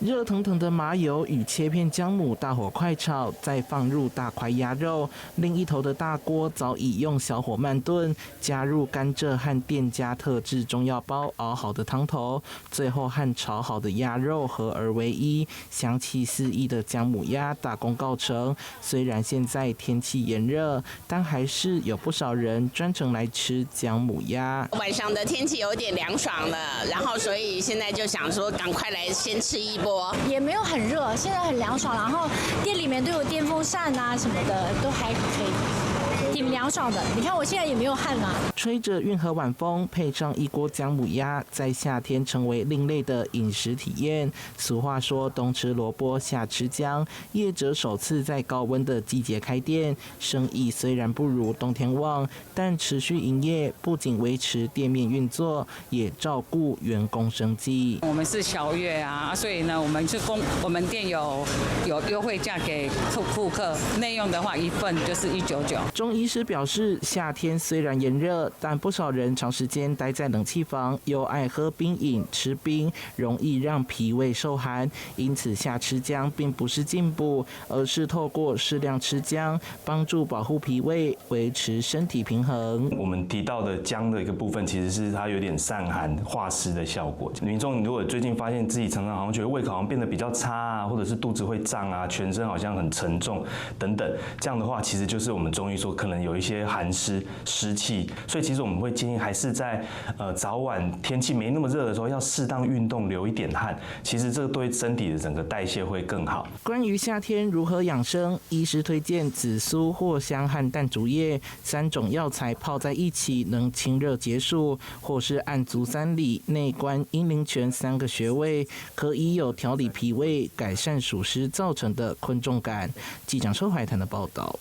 熱騰騰的麻油與切片薑母大火快炒，再放入大塊鴨肉。另一頭的大鍋早已用小火慢燉，加入甘蔗和店家特制中藥包熬好的湯頭，最後和炒好的鴨肉合而為一，香氣四溢的薑母鴨大功告成。雖然現在天氣炎熱，但還是有不少人專程來吃薑母鴨。晚上的天氣有點涼爽了，然後所以現在就想說趕快來先吃一波。也没有很熱，现在很凉爽，然後店裡面都有電風扇啊什麼的，都還可以，挺涼爽的。你看我現在也沒有汗啊。吹着運河晚風，配上一鍋薑母鴨，在夏天成為另類的飲食體驗。俗話說冬吃蘿蔔夏吃薑，業者首次在高溫的季節開店，生意雖然不如冬天旺，但持續營業，不僅維持店面運作，也照顧員工生計。我們是小月啊，所以呢，我們店有優惠價給顧客，內用的話一份就是199。鍾醫師表示，夏天雖然炎熱，但不少人長時間待在冷氣房，又愛喝冰飲、吃冰，容易讓脾胃受寒。因此，夏吃薑並不是進補，而是透過適量吃薑，幫助保護脾胃，維持身體平衡。我們提到的薑的一個部分，其實是它有點散寒化濕的效果。民眾如果最近發現自己常常好像覺得胃口好像變得比較差啊，或者是肚子會脹啊，全身好像很沉重等等，這樣的話，其實就是我們中醫說可能有一些寒濕濕氣，所以其實我們會建議還是在早晚天氣沒那麼熱的時候，要適當運動，流一點汗，其實這個對身體的整個代謝會更好。關於夏天如何養生，醫師推薦紫蘇、藿香和淡竹葉3種藥材泡在一起，能清熱解暑，或是按足三里、內關、陰陵泉3個穴位，可以有調理脾胃、改善暑濕造成的困重感。記者周懷談的報道。